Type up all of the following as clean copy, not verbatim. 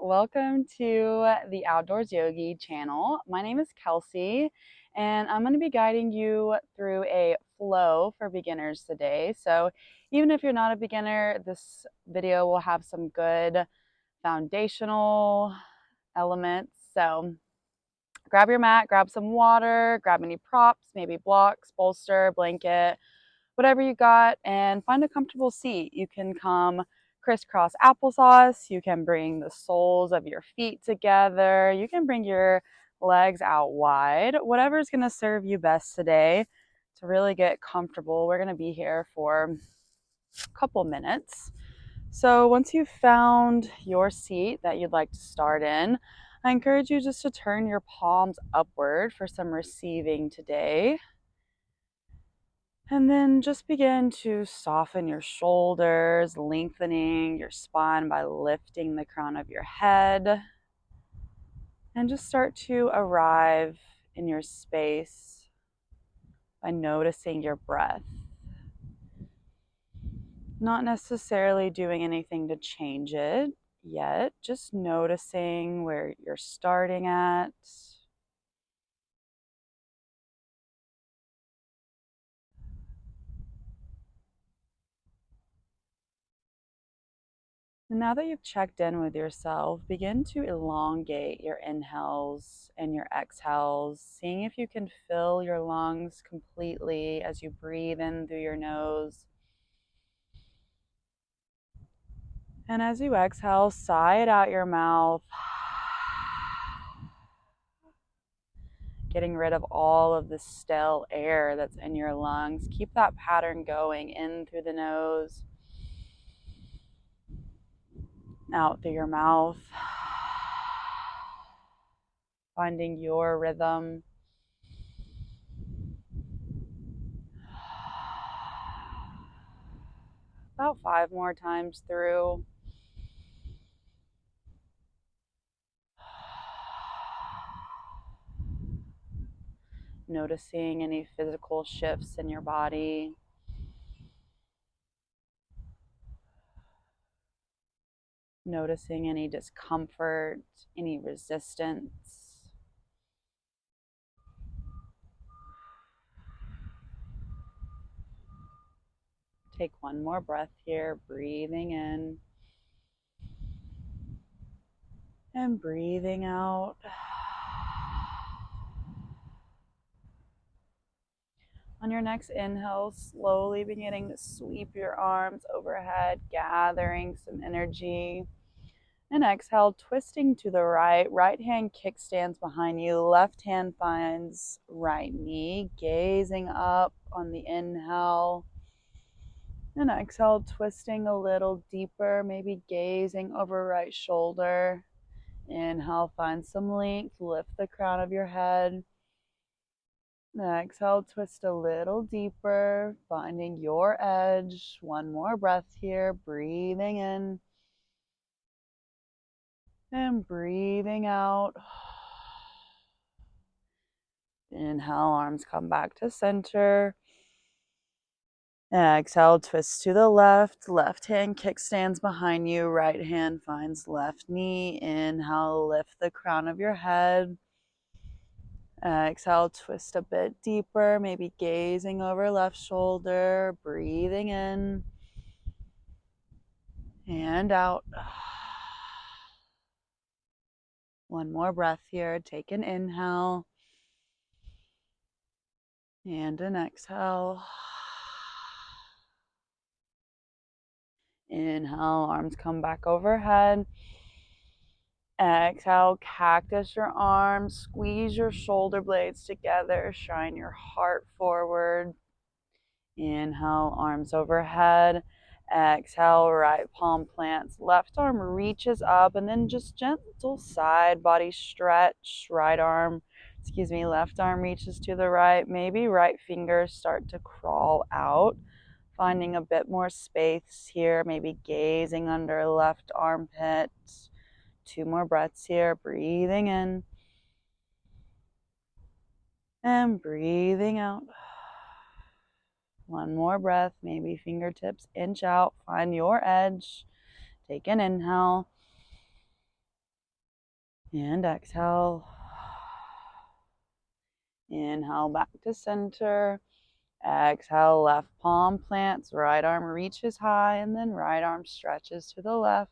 Welcome to the Outdoors Yogi channel. My name is Kelsey, and I'm going to be guiding you through a flow for beginners today. So, even if you're not a beginner, this video will have some good foundational elements. So, grab your mat, grab some water, grab any props, maybe blocks, bolster, blanket, whatever you got, and find a comfortable seat. You can come crisscross applesauce. You can bring the soles of your feet together. You can bring your legs out wide. Whatever's going to serve you best today to really get comfortable. We're going to be here for a couple minutes. So once you've found your seat that you'd like to start in, I encourage you just to turn your palms upward for some receiving today. And then just begin to soften your shoulders, lengthening your spine by lifting the crown of your head. And just start to arrive in your space by noticing your breath. Not necessarily doing anything to change it yet, just noticing where you're starting at. And now that you've checked in with yourself, begin to elongate your inhales and your exhales, seeing if you can fill your lungs completely as you breathe in through your nose. And as you exhale, sigh it out your mouth, getting rid of all of the stale air that's in your lungs. Keep that pattern going in through the nose, out through your mouth, finding your rhythm. About 5 more times through. Noticing any physical shifts in your body. Noticing any discomfort, any resistance. Take one more breath here, breathing in and breathing out. On your next inhale, slowly beginning to sweep your arms overhead, gathering some energy. And exhale, twisting to the right. Right hand kickstands behind you. Left hand finds right knee, gazing up on the inhale. And exhale, twisting a little deeper, maybe gazing over right shoulder. Inhale, find some length, lift the crown of your head. Exhale, twist a little deeper, finding your edge. One more breath here, breathing in and breathing out. Inhale, arms come back to center. Exhale, twist to the left. Left hand kickstands behind you. Right hand finds left knee. Inhale, lift the crown of your head. Exhale, twist a bit deeper, maybe gazing over left shoulder, breathing in and out. One more breath here. Take an inhale and an exhale. Inhale, arms come back overhead. Exhale, cactus your arms, squeeze your shoulder blades together, shine your heart forward. Inhale, arms overhead. Exhale, right palm plants, left arm reaches up, and then just gentle side body stretch. Left arm reaches to the right. Maybe right fingers start to crawl out, finding a bit more space here, maybe gazing under left armpit. 2 more breaths here, breathing in and breathing out. One more breath, maybe fingertips inch out, find your edge. Take an inhale And exhale. Inhale back to center. Exhale, left palm plants, right arm reaches high, and then right arm stretches to the left.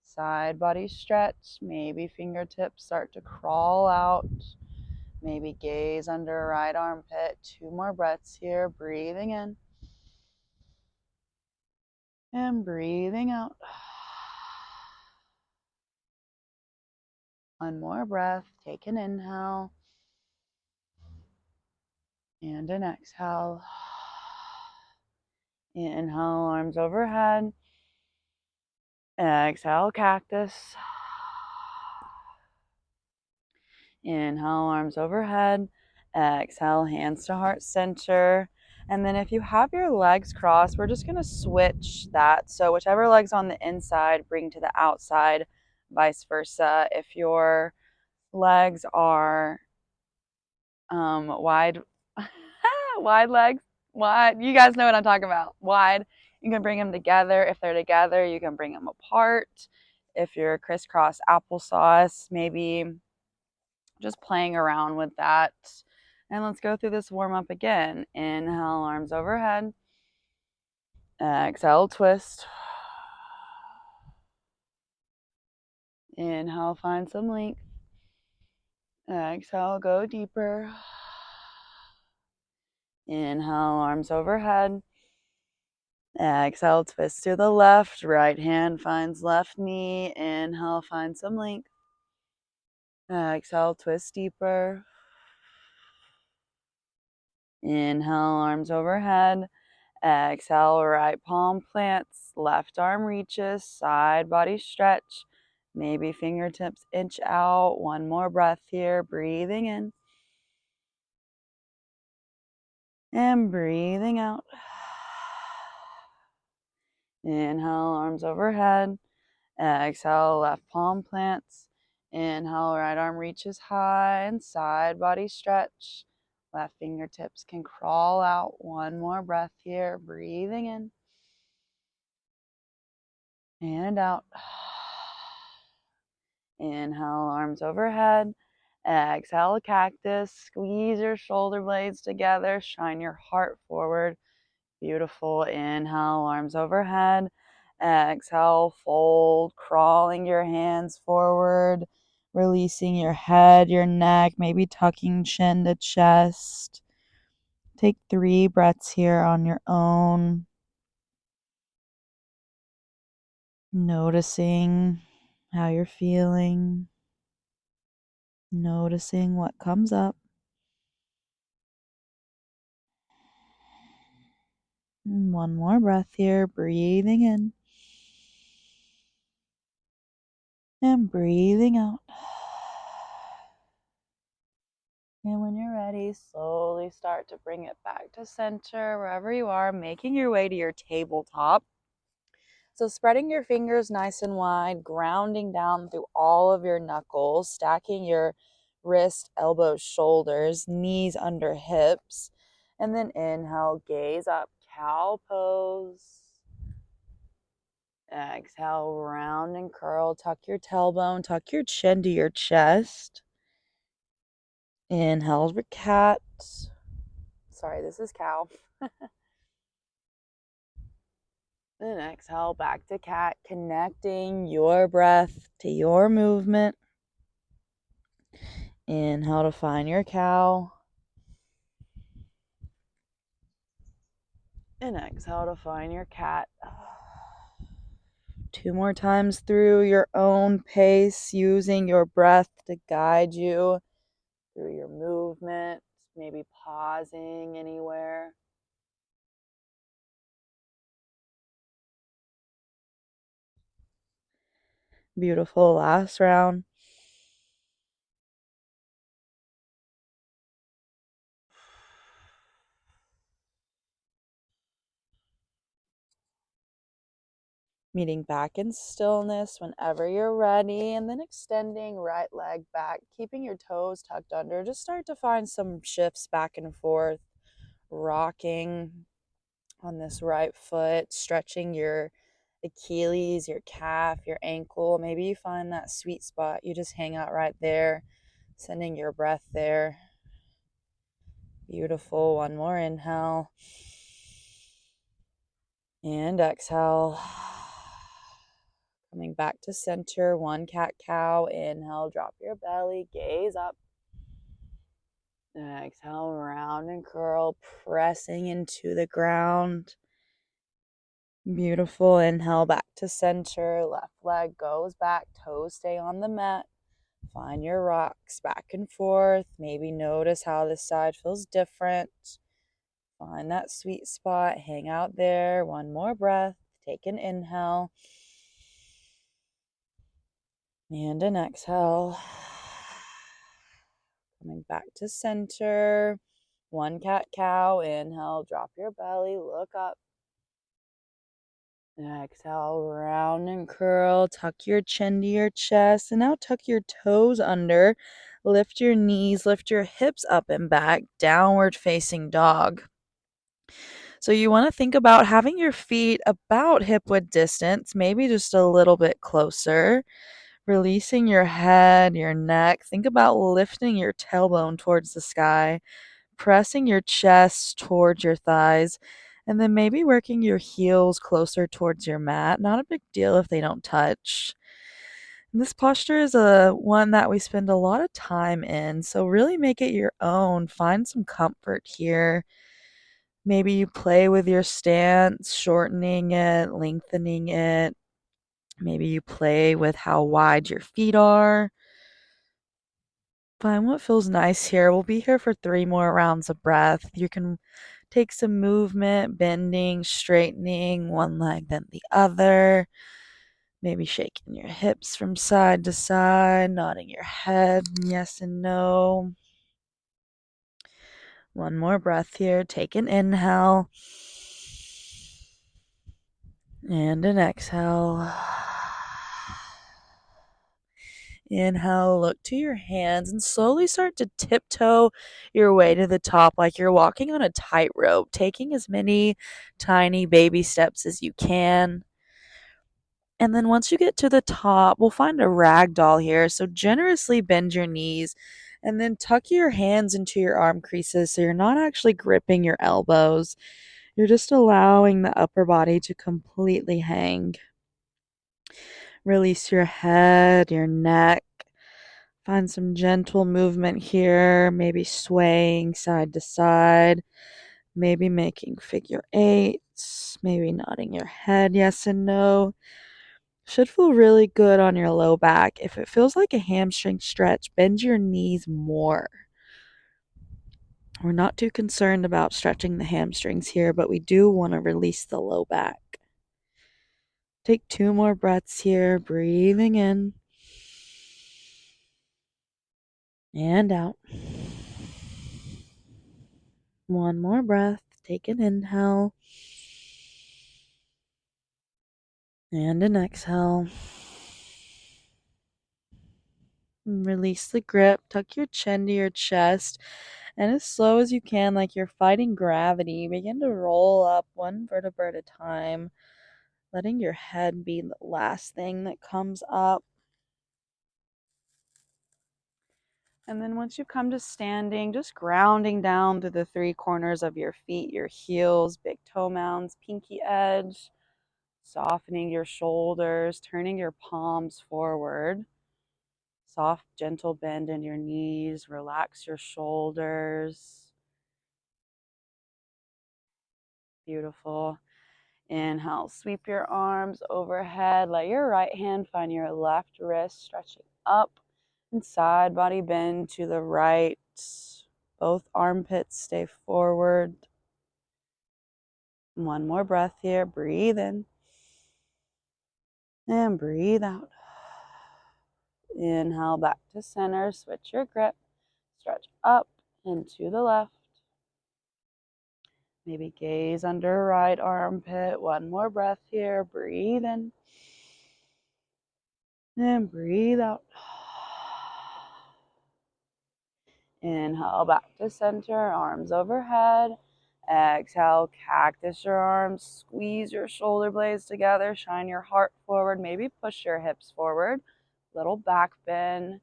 Side body stretch. Maybe fingertips start to crawl out. Maybe gaze under right armpit. 2 more breaths here. Breathing in and breathing out. 1 more breath. Take an inhale and an exhale. Inhale, arms overhead. Exhale, cactus. Inhale, arms overhead. Exhale, hands to heart center. And then if you have your legs crossed, we're just going to switch that. So whichever leg's on the inside, bring to the outside, vice versa. If your legs are wide, wide legs, wide, you guys know what I'm talking about. Wide, you can bring them together. If they're together, you can bring them apart. If you're crisscross applesauce, maybe just playing around with that. And let's go through this warm up again. Inhale, arms overhead. Exhale, twist. Inhale, find some length. Exhale, go deeper. Inhale, arms overhead. Exhale, twist to the left. Right hand finds left knee. Inhale, find some length. Exhale, twist deeper. Inhale, arms overhead. Exhale, right palm plants, left arm reaches, side body stretch. Maybe fingertips inch out. 1 more breath here. Breathing in and breathing out. Inhale, arms overhead. Exhale, left palm plants. Inhale, right arm reaches high and side body stretch. Left fingertips can crawl out. 1 more breath here. Breathing in and out. Inhale, arms overhead. Exhale, cactus. Squeeze your shoulder blades together. Shine your heart forward. Beautiful. Inhale, arms overhead. Exhale, fold, crawling your hands forward, releasing your head, your neck, maybe tucking chin to chest. Take 3 breaths here on your own. Noticing how you're feeling. Noticing what comes up. And 1 more breath here, breathing in and breathing out. And when you're ready, slowly start to bring it back to center, wherever you are, making your way to your tabletop. So spreading your fingers nice and wide, grounding down through all of your knuckles, stacking your wrist, elbows, shoulders, knees under hips. And then inhale, gaze up, cow pose. Exhale, round and curl. Tuck your tailbone, tuck your chin to your chest. Inhale for cat. Sorry, this is cow. Then exhale, back to cat, connecting your breath to your movement. Inhale to find your cow. And exhale to find your cat. 2 more times through your own pace, using your breath to guide you through your movement, maybe pausing anywhere. Beautiful. Last round. Meeting back in stillness whenever you're ready, and then extending right leg back, keeping your toes tucked under. Just start to find some shifts back and forth, rocking on this right foot, stretching your Achilles, your calf, your ankle. Maybe you find that sweet spot. You just hang out right there, sending your breath there. Beautiful. One more inhale. And exhale. Coming back to center. One cat-cow. Inhale, drop your belly, gaze up. Exhale, round and curl, pressing into the ground. Beautiful. Inhale, back to center. Left leg goes back, toes stay on the mat. Find your rocks back and forth. Maybe notice how this side feels different. Find that sweet spot. Hang out there. One more breath. Take an inhale. And an exhale. Coming back to center. One cat-cow. Inhale, drop your belly, look up. Exhale, round and curl. Tuck your chin to your chest. And now tuck your toes under. Lift your knees, lift your hips up and back. Downward facing dog. So you want to think about having your feet about hip width distance, maybe just a little bit closer. Releasing your head, your neck. Think about lifting your tailbone towards the sky, pressing your chest towards your thighs, and then maybe working your heels closer towards your mat. Not a big deal if they don't touch. And this posture is one that we spend a lot of time in, so really make it your own. Find some comfort here. Maybe you play with your stance, shortening it, lengthening it. Maybe you play with how wide your feet are. Find what feels nice here. We'll be here for 3 more rounds of breath. You can take some movement, bending, straightening one leg then the other. Maybe shaking your hips from side to side, nodding your head yes and no. One more breath here. Take an inhale and an exhale. Inhale, look to your hands and slowly start to tiptoe your way to the top like you're walking on a tightrope, taking as many tiny baby steps as you can. And then once you get to the top, we'll find a rag doll here. So generously bend your knees and then tuck your hands into your arm creases so you're not actually gripping your elbows. You're just allowing the upper body to completely hang. Release your head, your neck. Find some gentle movement here, maybe swaying side to side, maybe making figure eights, maybe nodding your head yes and no. Should feel really good on your low back. If it feels like a hamstring stretch, bend your knees more. We're not too concerned about stretching the hamstrings here, but we do want to release the low back. Take 2 more breaths here, breathing in and out. One more breath. Take an inhale and an exhale. Release the grip. Tuck your chin to your chest. And as slow as you can, like you're fighting gravity, begin to roll up one vertebra at a time, letting your head be the last thing that comes up. And then once you come to standing, just grounding down through the 3 corners of your feet, your heels, big toe mounds, pinky edge, softening your shoulders, turning your palms forward. Soft, gentle bend in your knees, relax your shoulders. Beautiful. Inhale, sweep your arms overhead. Let your right hand find your left wrist, stretching up and side body bend to the right. Both armpits stay forward. One more breath here. Breathe in and breathe out. Inhale back to center. Switch your grip. Stretch up and to the left. Maybe gaze under right armpit. One more breath here. Breathe in and breathe out. Inhale back to center, arms overhead. Exhale, cactus your arms, squeeze your shoulder blades together, shine your heart forward, maybe push your hips forward, little back bend.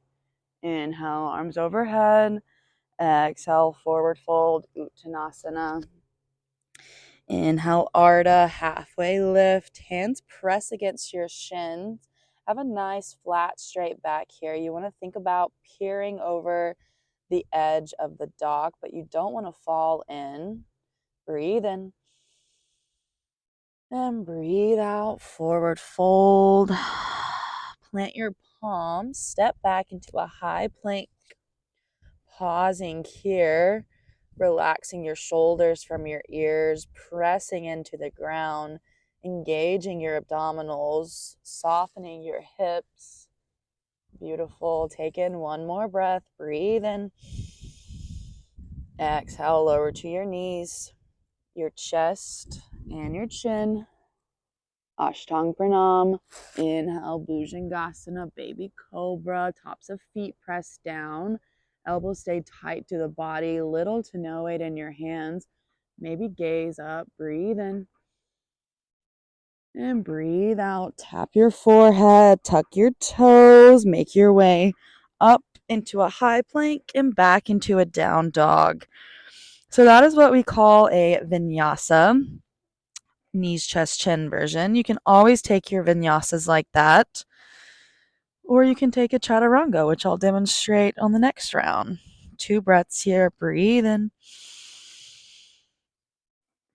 Inhale, arms overhead. Exhale, forward fold, Uttanasana. Inhale, Ardha, halfway lift. Hands press against your shins. Have a nice flat straight back here. You want to think about peering over the edge of the dog, but you don't want to fall in. Breathe in. And breathe out, forward fold. Plant your palms, step back into a high plank. Pausing here, relaxing your shoulders from your ears, pressing into the ground, engaging your abdominals, softening your hips. Beautiful. Take in one more breath. Breathe in. Exhale, lower to your knees, your chest, and your chin. Ashtanga Pranam. Inhale, Bhujangasana, baby cobra. Tops of feet pressed down. Elbows stay tight to the body. Little to no weight in your hands. Maybe gaze up. Breathe in. And breathe out. Tap your forehead. Tuck your toes. Make your way up into a high plank and back into a down dog. So that is what we call a vinyasa. Knees, chest, chin version. You can always take your vinyasas like that, or you can take a chaturanga, which I'll demonstrate on the next round. 2 breaths here. Breathe in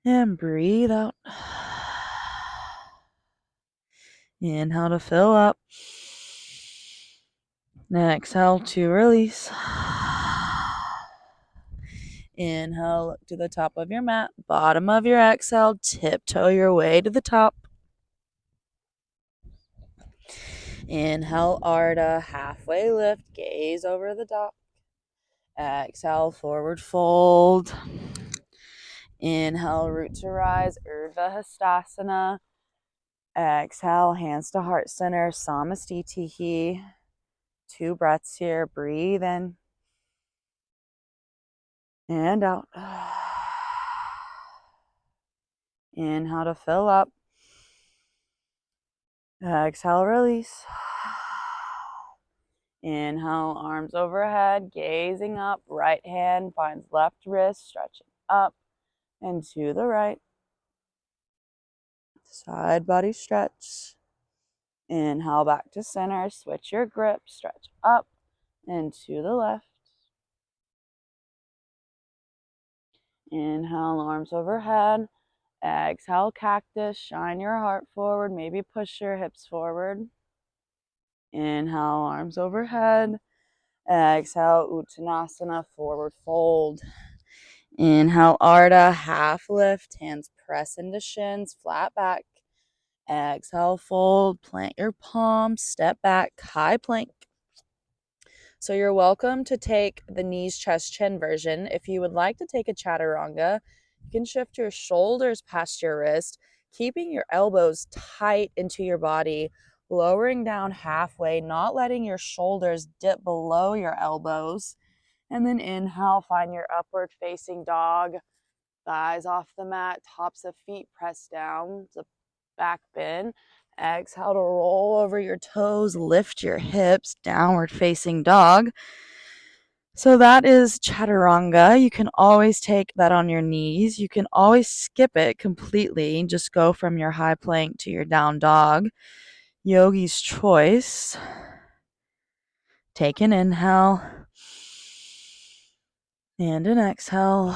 and breathe out. Inhale to fill up. Exhale to release. Inhale, look to the top of your mat. Bottom of your exhale, tiptoe your way to the top. Inhale, Ardha, halfway lift, gaze over the top. Exhale, forward fold. Inhale, root to rise, Urdhva Hastasana. Exhale, hands to heart center, Samastitihi. 2 breaths here. Breathe in and out. Inhale to fill up. Exhale, release. Inhale, arms overhead, gazing up. Right hand finds left wrist, stretching up and to the right. Side body stretch. Inhale back to center. Switch your grip. Stretch up and to the left. Inhale, arms overhead. Exhale, cactus. Shine your heart forward. Maybe push your hips forward. Inhale, arms overhead. Exhale, Uttanasana, forward fold. Inhale, Ardha, half lift. Hands press into shins, flat back. Exhale, fold. Plant your palms. Step back, high plank. So you're welcome to take the knees, chest, chin version. If you would like to take a chaturanga, you can shift your shoulders past your wrist, keeping your elbows tight into your body, lowering down halfway, not letting your shoulders dip below your elbows. And then inhale, find your upward facing dog, thighs off the mat, tops of feet pressed down, the back bend. Exhale to roll over your toes, lift your hips, downward facing dog. So that is chaturanga. You can always take that on your knees. You can always skip it completely. Just go from your high plank to your down dog. Yogi's choice. Take an inhale and an exhale.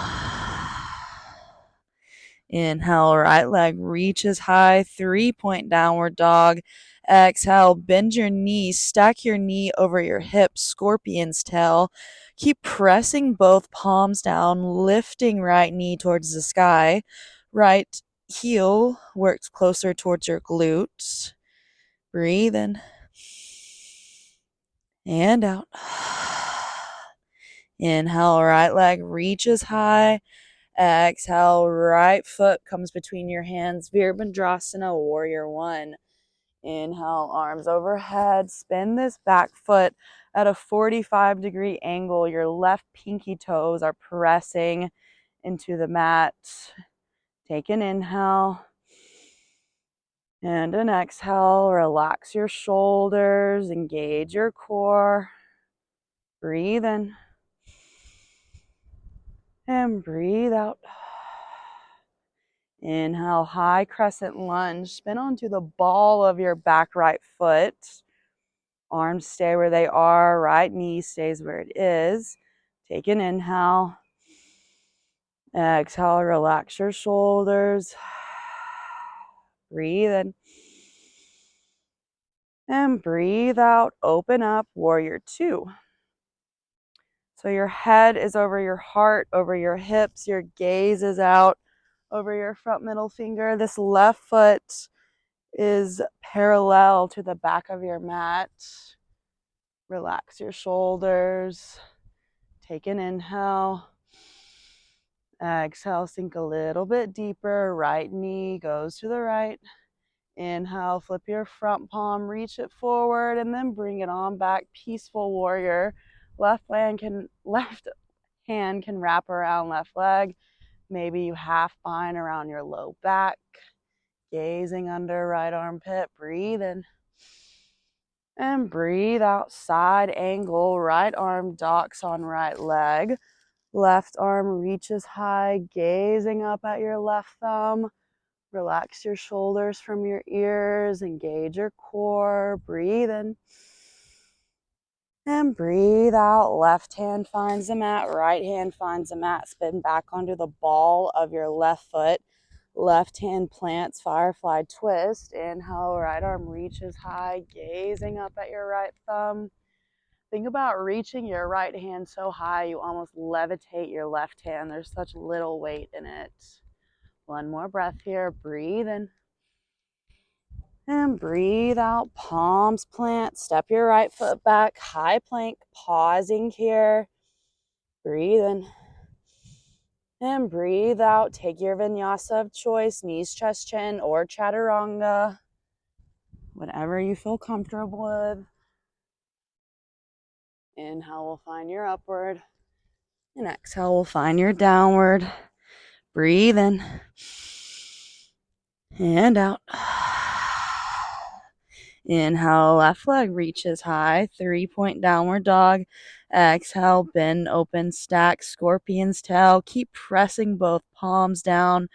Inhale, right leg reaches high, 3-point downward dog. Exhale, bend your knees, stack your knee over your hips, scorpion's tail. Keep pressing both palms down, lifting right knee towards the sky. Right heel works closer towards your glutes. Breathe in and out. Inhale, right leg reaches high. Exhale, right foot comes between your hands. Virabhadrasana, warrior one. Inhale, arms overhead. Spin this back foot at a 45-degree angle. Your left pinky toes are pressing into the mat. Take an inhale and an exhale. Relax your shoulders, engage your core. Breathe in and breathe out. Inhale, high crescent lunge. Spin onto the ball of your back right foot. Arms stay where they are. Right knee stays where it is. Take an inhale. Exhale, relax your shoulders. Breathe in. And breathe out. Open up, warrior two. So your head is over your heart, over your hips. Your gaze is out over your front middle finger. This left foot is parallel to the back of your mat. Relax your shoulders. Take an inhale. Exhale, sink a little bit deeper. Right knee goes to the right. Inhale, flip your front palm, reach it forward, and then bring it on back. Peaceful warrior. Left hand can wrap around left leg. Maybe you half bind around your low back. Gazing under right armpit. Breathe in. And breathe out. Side angle. Right arm docks on right leg. Left arm reaches high. Gazing up at your left thumb. Relax your shoulders from your ears. Engage your core. Breathe in. And breathe out. Left hand finds the mat. Right hand finds the mat. Spin back onto the ball of your left foot. Left hand plants firefly twist. Inhale, right arm reaches high, gazing up at your right thumb. Think about reaching your right hand so high you almost levitate your left hand. There's such little weight in it. One more breath here. Breathe in. And breathe out. Palms plant. Step your right foot back. High plank. Pausing here. Breathe in. And breathe out. Take your vinyasa of choice. Knees, chest, chin, or chaturanga. Whatever you feel comfortable with. Inhale, we'll find your upward. And exhale, we'll find your downward. Breathe in. And out. Inhale, left leg reaches high. 3-point downward dog. Exhale, bend, open, stack, scorpion's tail. Keep pressing both palms down.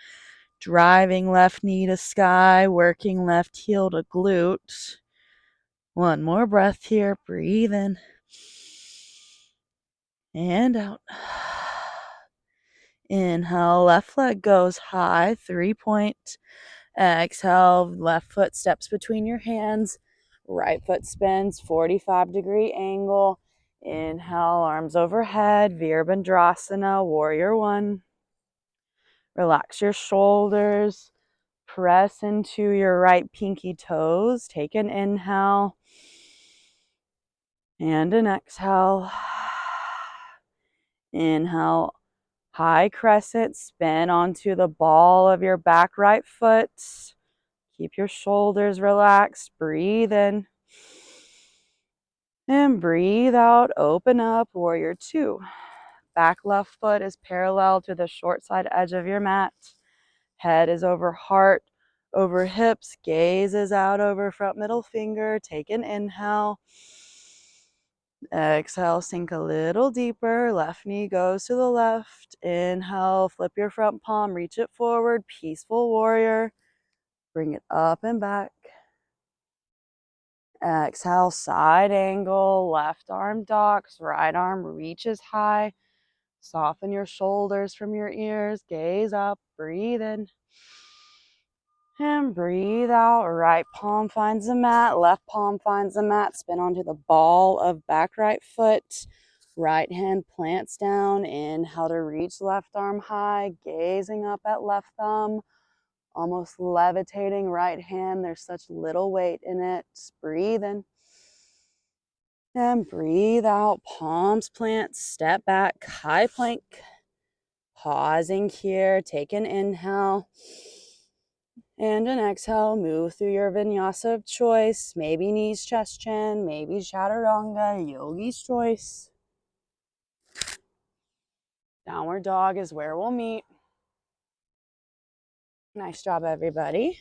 Driving left knee to sky. Working left heel to glute. One more breath here. Breathe in. And out. Inhale, left leg goes high. 3-point. Exhale, left foot steps between your hands. Right foot spins, 45-degree angle. Inhale, arms overhead, Virabhadrasana, warrior one. Relax your shoulders. Press into your right pinky toes. Take an inhale and an exhale. Inhale, high crescent, spin onto the ball of your back right foot. Keep your shoulders relaxed. Breathe in. And breathe out. Open up, warrior two. Back left foot is parallel to the short side edge of your mat. Head is over heart, over hips. Gaze is out over front middle finger. Take an inhale. Exhale, sink a little deeper. Left knee goes to the left. Inhale, flip your front palm, reach it forward. Peaceful warrior. Bring it up and back. Exhale, side angle. Left arm docks. Right arm reaches high. Soften your shoulders from your ears. Gaze up. Breathe in. And breathe out. Right palm finds the mat. Left palm finds the mat. Spin onto the ball of back right foot. Right hand plants down. Inhale to reach left arm high. Gazing up at left thumb. Almost levitating right hand. There's such little weight in it. Breathe in. And breathe out. Palms plant. Step back. High plank. Pausing here. Take an inhale. And an exhale, move through your vinyasa of choice. Maybe knees, chest, chin, maybe chaturanga, yogi's choice. Downward dog is where we'll meet. Nice job, everybody.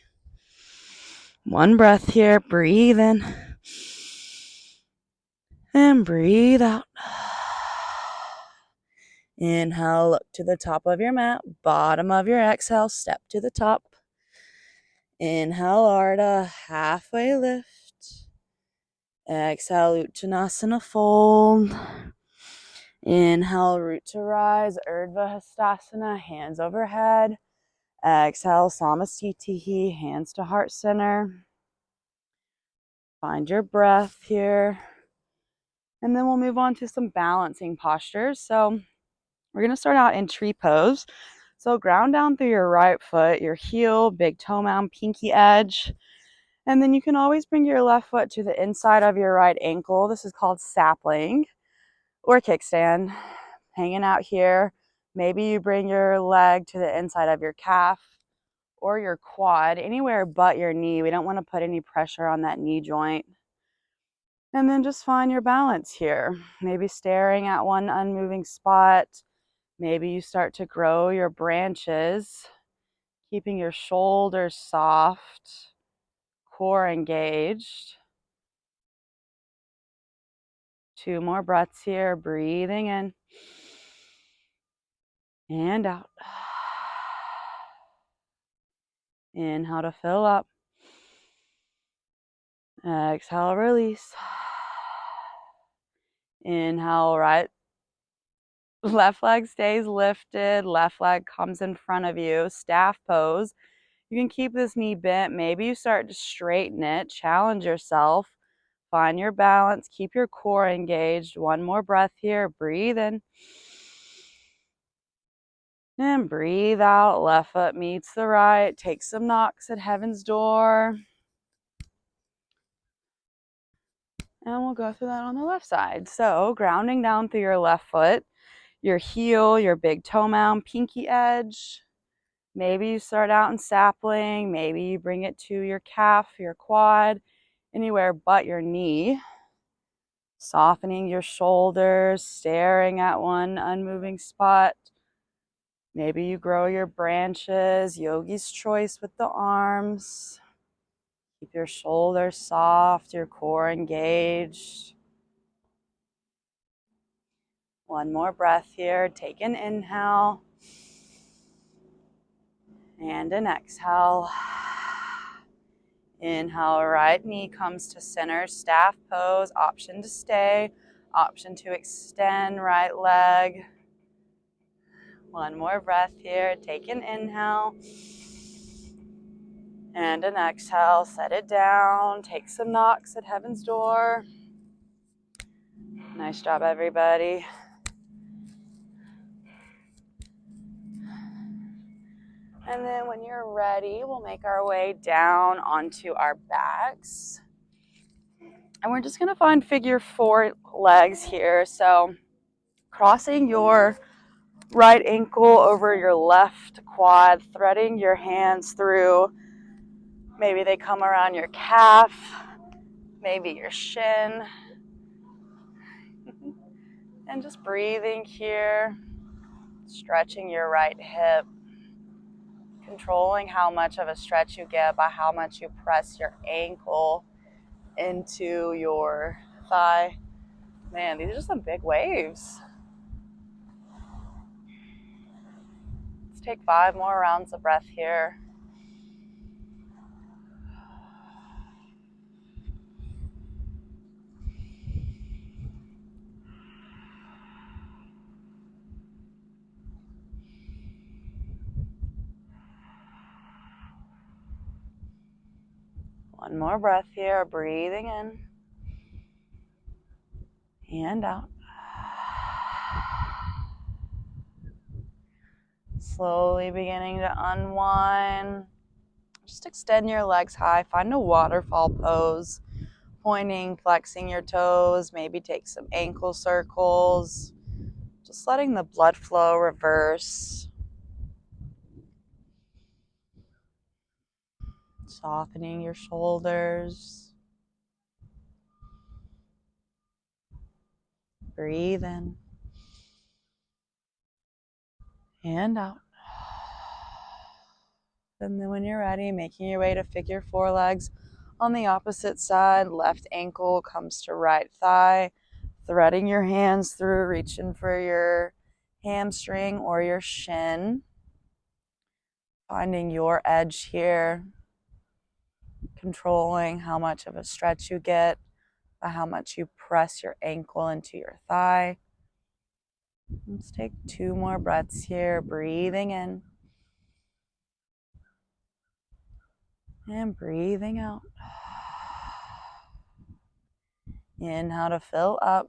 One breath here. Breathe in. And breathe out. Inhale, look to the top of your mat. Bottom of your exhale, step to the top. Inhale, Ardha, halfway lift. Exhale, Uttanasana, fold. Inhale, root to rise, Urdhva Hastasana, hands overhead. Exhale, Samastitihi, hands to heart center. Find your breath here. And then we'll move on to some balancing postures. So we're going to start out in tree pose. So ground down through your right foot, your heel, big toe mound, pinky edge. And then you can always bring your left foot to the inside of your right ankle. This is called sapling or kickstand. Hanging out here. Maybe you bring your leg to the inside of your calf or your quad, anywhere but your knee. We don't want to put any pressure on that knee joint. And then just find your balance here. Maybe staring at one unmoving spot. Maybe you start to grow your branches, keeping your shoulders soft, core engaged. 2 more breaths here, breathing in and out. Inhale to fill up. Exhale, release. Inhale, right. Left leg stays lifted. Left leg comes in front of you. Staff pose. You can keep this knee bent. Maybe you start to straighten it. Challenge yourself. Find your balance. Keep your core engaged. 1 more breath here. Breathe in. And breathe out. Left foot meets the right. Take some knocks at heaven's door. And we'll go through that on the left side. So grounding down through your left foot, your heel, your big toe mound, pinky edge. Maybe you start out in sapling. Maybe you bring it to your calf, your quad, anywhere but your knee. Softening your shoulders, staring at one unmoving spot. Maybe you grow your branches, yogi's choice with the arms. Keep your shoulders soft, your core engaged. 1 more breath here. Take an inhale and an exhale. Inhale, right knee comes to center, staff pose, option to stay, option to extend right leg. 1 more breath here. Take an inhale and an exhale. Set it down. Take some knocks at heaven's door. Nice job, everybody. And then when you're ready, we'll make our way down onto our backs. And we're just going to find figure 4 legs here. So crossing your right ankle over your left quad, threading your hands through. Maybe they come around your calf, maybe your shin. And just breathing here, stretching your right hip, controlling how much of a stretch you get by how much you press your ankle into your thigh. Man, these are just some big waves. Let's take 5 more rounds of breath here. One more breath here, breathing in and out. Slowly beginning to unwind. Just extend your legs high. Find a waterfall pose. Pointing, flexing your toes. Maybe take some ankle circles. Just letting the blood flow reverse. Softening your shoulders. Breathe in. and out. And then when you're ready, making your way to figure four legs on the opposite side. Left ankle comes to right thigh, threading your hands through, reaching for your hamstring or your shin. Finding your edge here, controlling how much of a stretch you get by how much you press your ankle into your thigh. Let's take 2 more breaths here, breathing in and breathing out. Inhale to fill up.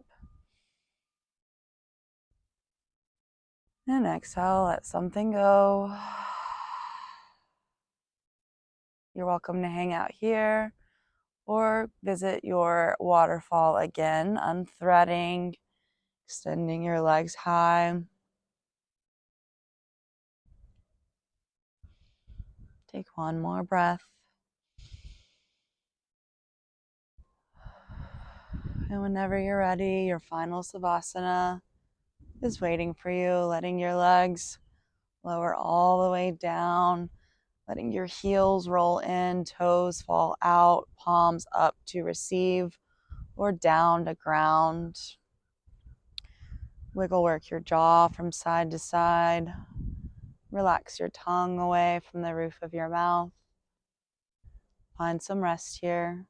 And exhale, let something go. You're welcome to hang out here or visit your waterfall again, unthreading, extending your legs high. Take one more breath. And whenever you're ready, your final Savasana is waiting for you, letting your legs lower all the way down, letting your heels roll in, toes fall out, palms up to receive or down to ground. Wiggle work your jaw from side to side. Relax your tongue away from the roof of your mouth. Find some rest here.